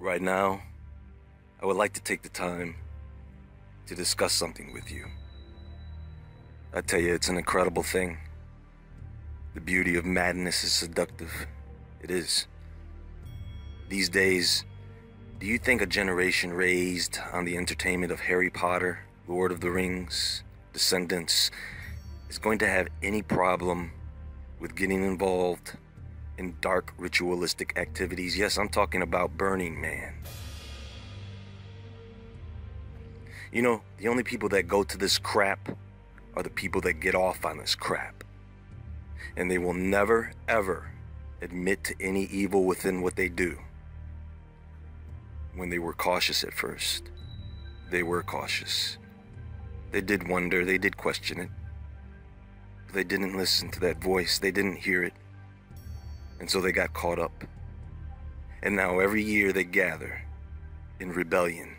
Right now, I would like to take the time to discuss something with you. I tell you, it's an incredible thing. The beauty of madness is seductive. It is. These days, do you think a generation raised on the entertainment of Harry Potter, Lord of the Rings, Descendants, is going to have any problem with getting involved in dark ritualistic activities? Yes, I'm talking about Burning Man. You know, the only people that go to this crap are the people that get off on this crap. And they will never, ever admit to any evil within what they do. When they were cautious at first, they were cautious. They did wonder, they did question it. But they didn't listen to that voice, they didn't hear it. And so they got caught up. And now every year they gather in rebellion.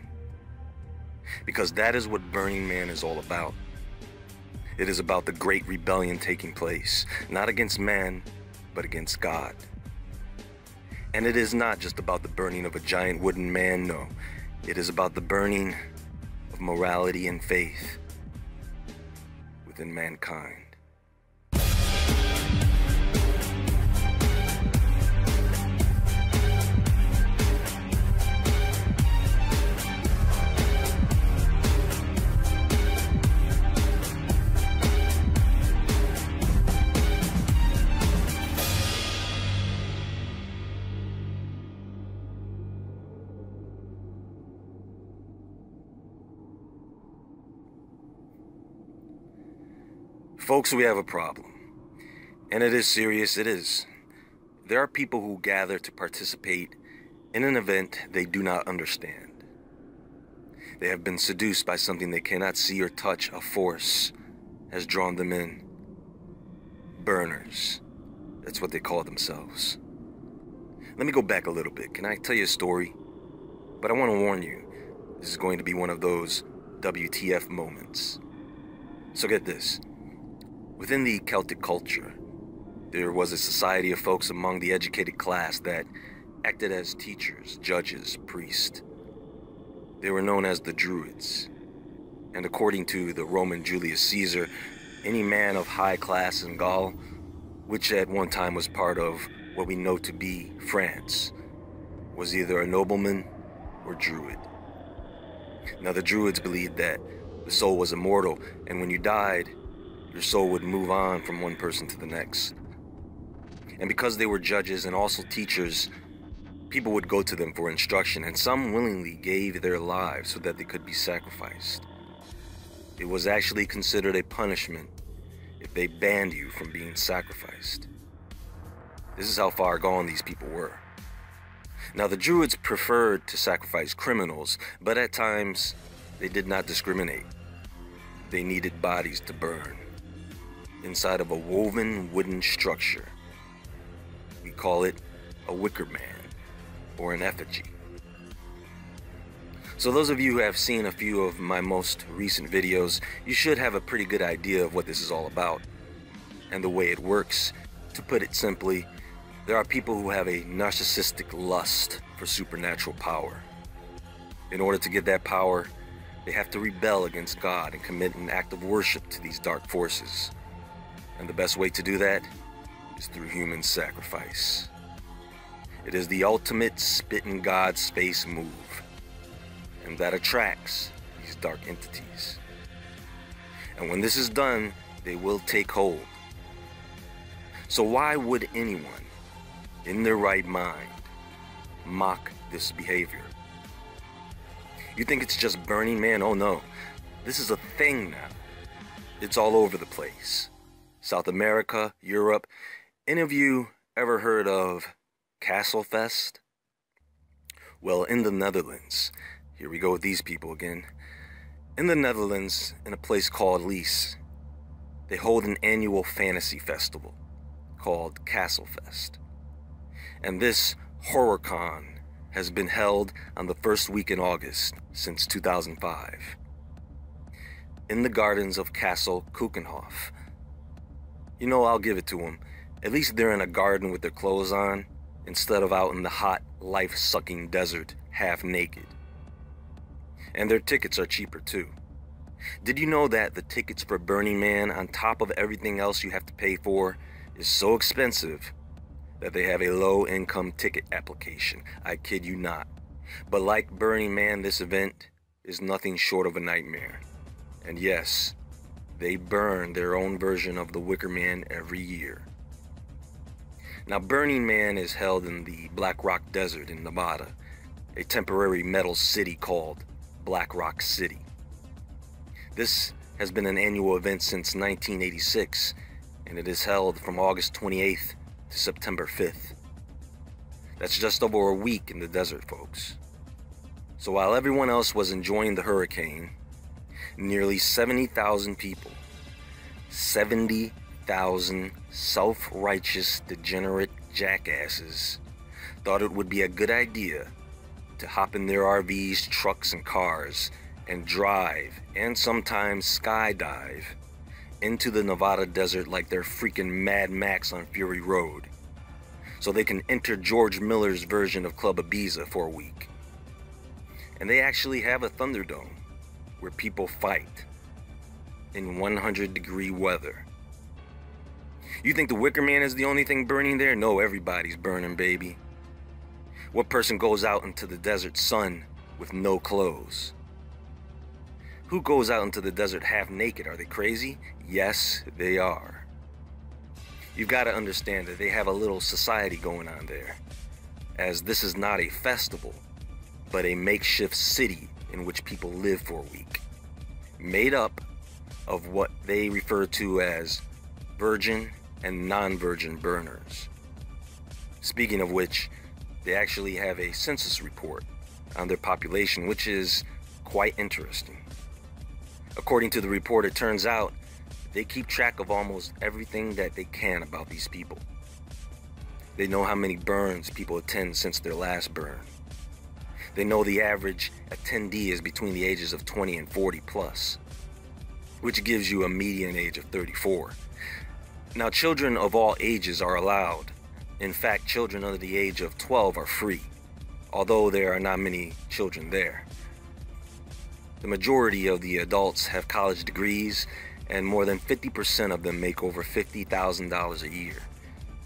Because that is what Burning Man is all about. It is about the great rebellion taking place, not against man, but against God. And it is not just about the burning of a giant wooden man, no. It is about the burning of morality and faith within mankind. Folks, we have a problem. And it is serious, it is. There are people who gather to participate in an event they do not understand. They have been seduced by something they cannot see or touch. A force has drawn them in. Burners. That's what they call themselves. Let me go back a little bit. Can I tell you a story? But I want to warn you, this is going to be one of those WTF moments. So get this. Within the Celtic culture, there was a society of folks among the educated class that acted as teachers, judges, priests. They were known as the Druids. And according to the Roman Julius Caesar, any man of high class in Gaul, which at one time was part of what we know to be France, was either a nobleman or Druid. Now the Druids believed that the soul was immortal, and when you died, your soul would move on from one person to the next. And because they were judges and also teachers, people would go to them for instruction, and some willingly gave their lives so that they could be sacrificed. It was actually considered a punishment if they banned you from being sacrificed. This is how far gone these people were. Now, the Druids preferred to sacrifice criminals, but at times they did not discriminate. They needed bodies to burn inside of a woven wooden structure. We call it a wicker man or an effigy. So those of you who have seen a few of my most recent videos, you should have a pretty good idea of what this is all about and the way it works. To put it simply, there are people who have a narcissistic lust for supernatural power. In order to get that power, they have to rebel against God and commit an act of worship to these dark forces. And the best way to do that is through human sacrifice. It is the ultimate spit in God's face move, and that attracts these dark entities. And when this is done, they will take hold. So why would anyone in their right mind mock this behavior? You think it's just Burning Man? Oh no, this is a thing now. It's all over the place. South America, Europe. Any of you ever heard of Castlefest? Well, in the Netherlands, here we go with these people again. In the Netherlands, in a place called Lies, they hold an annual fantasy festival called Castlefest. And this HorrorCon has been held on the first week in August since 2005. In the gardens of Castle Keukenhof. You know, I'll give it to them. At least they're in a garden with their clothes on, instead of out in the hot, life-sucking desert half naked. And their tickets are cheaper too. Did you know that the tickets for Burning Man, on top of everything else you have to pay for, is so expensive that they have a low-income ticket application? I kid you not. But like Burning Man, this event is nothing short of a nightmare. And yes, they burn their own version of the Wicker Man every year. Now, Burning Man is held in the Black Rock Desert in Nevada, a temporary metal city called Black Rock City. This has been an annual event since 1986, and it is held from August 28th to September 5th. That's just over a week in the desert, folks. So while everyone else was enjoying the hurricane, nearly 70,000 people, 70,000 self-righteous, degenerate jackasses, thought it would be a good idea to hop in their RVs, trucks, and cars and drive, and sometimes skydive, into the Nevada desert like they're freaking Mad Max on Fury Road, so they can enter George Miller's version of Club Ibiza for a week. And they actually have a Thunderdome where people fight in 100-degree weather. You think the Wicker Man is the only thing burning there? No, everybody's burning, baby. What person goes out into the desert sun with no clothes? Who goes out into the desert half naked? Are they crazy? Yes, they are. You've got to understand that they have a little society going on there, as this is not a festival, but a makeshift city in which people live for a week, made up of what they refer to as virgin and non-virgin burners. Speaking of which, they actually have a census report on their population, which is quite interesting. According to the report, it turns out they keep track of almost everything that they can about these people. They know how many burns people attend since their last burn. They know the average attendee is between the ages of 20 and 40 plus, which gives you a median age of 34. Now, children of all ages are allowed. In fact, children under the age of 12 are free, although there are not many children there. The majority of the adults have college degrees, and more than 50% of them make over $50,000 a year.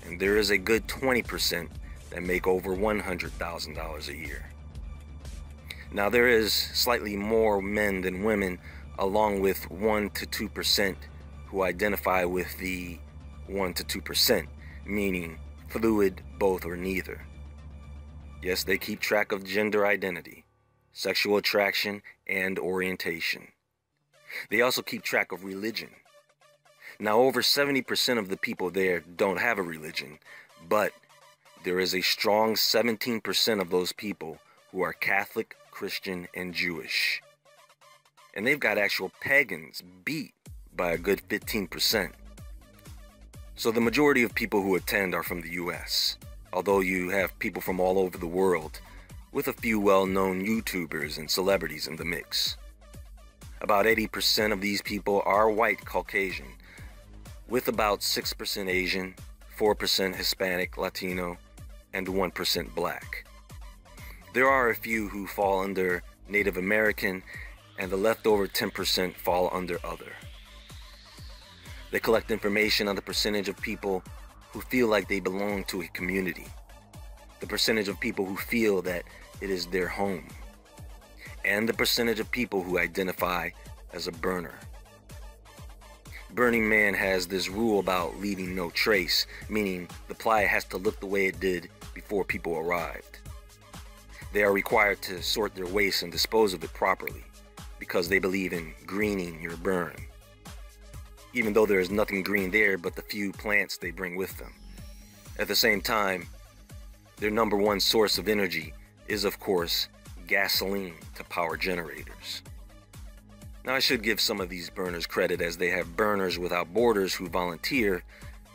And there is a good 20% that make over $100,000 a year. Now, there is slightly more men than women, along with 1 to 2% who identify with the 1 to 2%, meaning fluid, both, or neither. Yes, they keep track of gender identity, sexual attraction, and orientation. They also keep track of religion. Now, over 70% of the people there don't have a religion, but there is a strong 17% of those people who are Catholic, Christian, and Jewish. And they've got actual pagans beat by a good 15%. So the majority of people who attend are from the US, although you have people from all over the world, with a few well-known YouTubers and celebrities in the mix. About 80% of these people are white Caucasian, with about 6% Asian, 4% Hispanic, Latino, and 1% Black. There are a few who fall under Native American, and the leftover 10% fall under other. They collect information on the percentage of people who feel like they belong to a community, the percentage of people who feel that it is their home, and the percentage of people who identify as a burner. Burning Man has this rule about leaving no trace, meaning the playa has to look the way it did before people arrived. They are required to sort their waste and dispose of it properly, because they believe in greening your burn, even though there is nothing green there but the few plants they bring with them. At the same time, their number one source of energy is, of course, gasoline to power generators. Now, I should give some of these burners credit, as they have Burners Without Borders who volunteer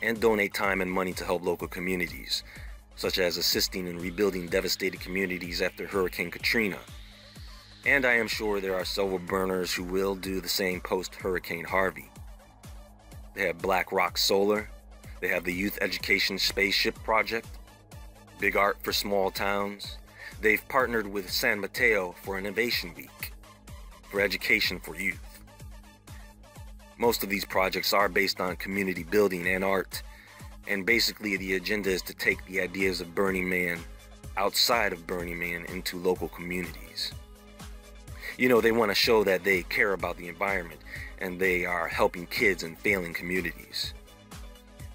and donate time and money to help local communities, such as assisting in rebuilding devastated communities after Hurricane Katrina. And I am sure there are several burners who will do the same post-Hurricane Harvey. They have Black Rock Solar, they have the Youth Education Spaceship Project, Big Art for Small Towns, They've partnered with San Mateo for Innovation Week, for education for youth. Most of these projects are based on community building and art, and basically the agenda is to take the ideas of Burning Man outside of Burning Man into local communities. You know, they want to show that they care about the environment and they are helping kids in failing communities.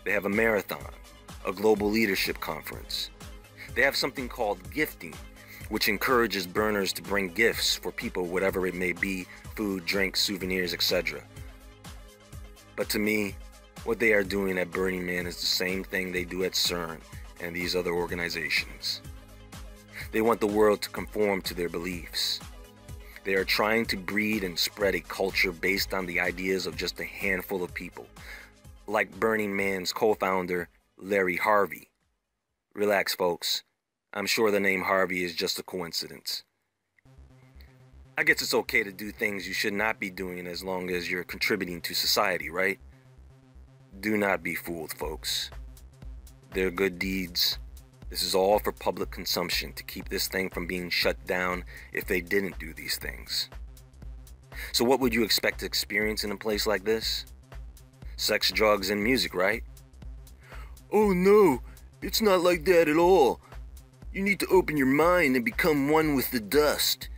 They have a marathon, a global leadership conference. They have something called gifting, which encourages burners to bring gifts for people, whatever it may be, food, drinks, souvenirs, etc. But to me, what they are doing at Burning Man is the same thing they do at CERN and these other organizations. They want the world to conform to their beliefs. They are trying to breed and spread a culture based on the ideas of just a handful of people, like Burning Man's co-founder, Larry Harvey. Relax, folks. I'm sure the name Harvey is just a coincidence. I guess it's okay to do things you should not be doing as long as you're contributing to society, right? Do not be fooled, folks. They're good deeds. This is all for public consumption to keep this thing from being shut down if they didn't do these things. So what would you expect to experience in a place like this? Sex, drugs, and music, right? Oh no, it's not like that at all. You need to open your mind and become one with the dust.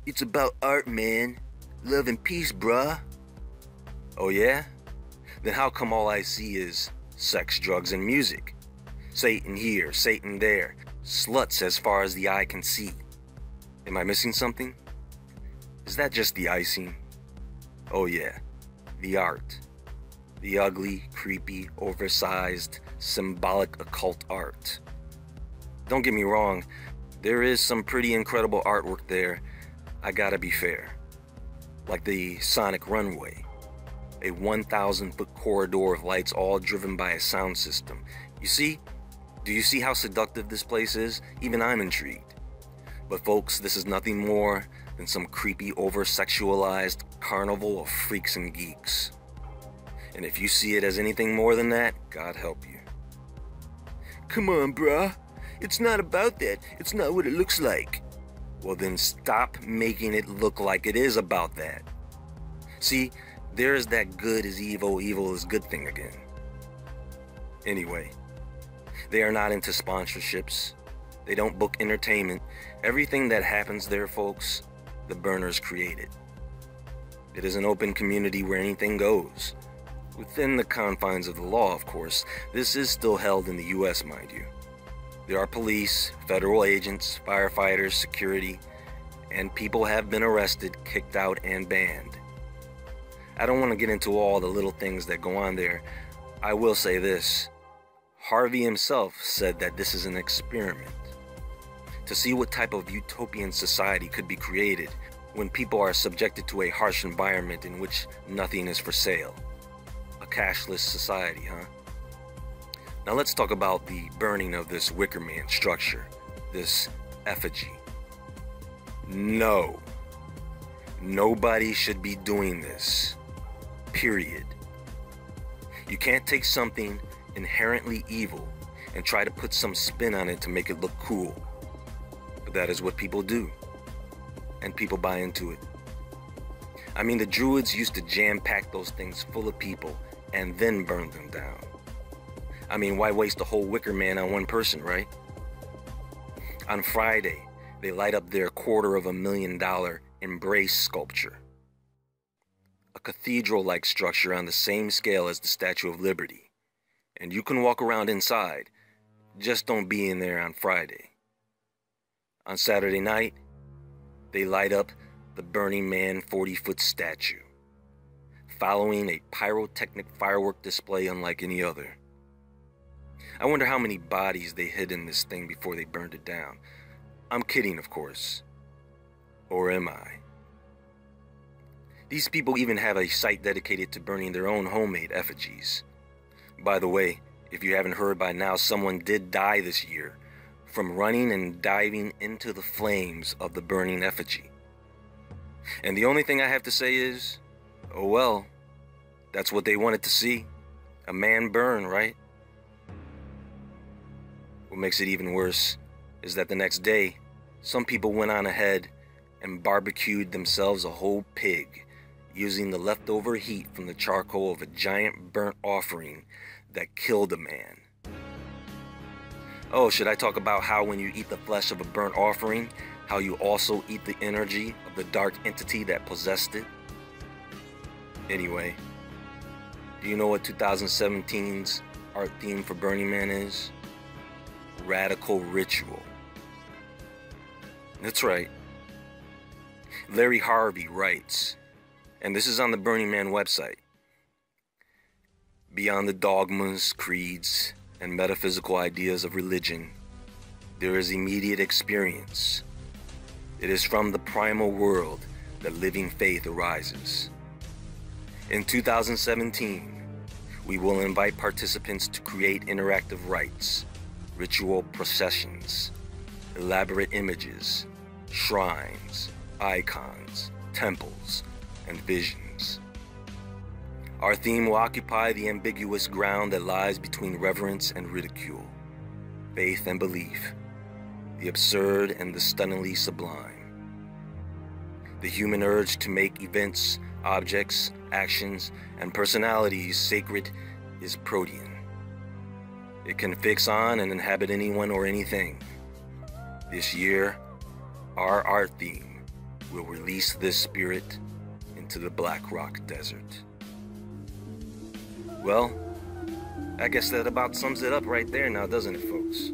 It's about art, man. Love and peace, brah. Oh yeah? Then how come all I see is sex, drugs, and music? Satan here, Satan there. Sluts as far as the eye can see. Am I missing something? Is that just the icing? Oh yeah, the art. The ugly, creepy, oversized, symbolic occult art. Don't get me wrong, there is some pretty incredible artwork there, I gotta be fair. Like the Sonic Runway, a 1,000-foot corridor of lights all driven by a sound system. You see? Do you see how seductive this place is? Even I'm intrigued. But folks, this is nothing more than some creepy, over-sexualized carnival of freaks and geeks. And if you see it as anything more than that, God help you. Come on, bruh. It's not about that. It's not what it looks like. Well, then stop making it look like it is about that. See, there's that good is evil, evil is good thing again. Anyway, they are not into sponsorships. They don't book entertainment. Everything that happens there, folks, the burners created. It is an open community where anything goes. Within the confines of the law, of course. This is still held in the US, mind you. There are police, federal agents, firefighters, security, and people have been arrested, kicked out, and banned. I don't want to get into all the little things that go on there. I will say this. Harvey himself said that this is an experiment to see what type of utopian society could be created when people are subjected to a harsh environment in which nothing is for sale. A cashless society, huh? Now let's talk about the burning of this Wicker Man structure, this effigy. No. Nobody should be doing this. Period. You can't take something inherently evil and try to put some spin on it to make it look cool. But that is what people do. And people buy into it. I mean, the Druids used to jam-pack those things full of people and then burn them down. I mean, why waste a whole Wicker Man on one person, right? On Friday, they light up their $250,000 Embrace sculpture. A cathedral-like structure on the same scale as the Statue of Liberty. And you can walk around inside, just don't be in there on Friday. On Saturday night, they light up the Burning Man 40-foot statue, following a pyrotechnic firework display unlike any other. I wonder how many bodies they hid in this thing before they burned it down. I'm kidding, of course. Or am I? These people even have a site dedicated to burning their own homemade effigies. By the way, if you haven't heard by now, someone did die this year from running and diving into the flames of the burning effigy. And the only thing I have to say is, oh well, that's what they wanted to see. A man burn, right? What makes it even worse is that the next day, Some people went on ahead and barbecued themselves a whole pig, using the leftover heat from the charcoal of a giant burnt offering that killed a man. Oh, should I talk about how when you eat the flesh of a burnt offering, how you also eat the energy of the dark entity that possessed it? Anyway, do you know what 2017's art theme for Burning Man is? Radical ritual. That's right. Larry Harvey writes, and this is on the Burning Man website, beyond the dogmas, creeds, and metaphysical ideas of religion, there is immediate experience. It is from the primal world that living faith arises. In 2017, we will invite participants to create interactive rites, ritual processions, elaborate images, shrines, icons, temples, and visions. Our theme will occupy the ambiguous ground that lies between reverence and ridicule, faith and belief, the absurd and the stunningly sublime. The human urge to make events, objects, actions, and personalities sacred is protean. It can fix on and inhabit anyone or anything. This year, our art theme will release this spirit into the Black Rock Desert. Well, I guess that about sums it up right there now, doesn't it, folks?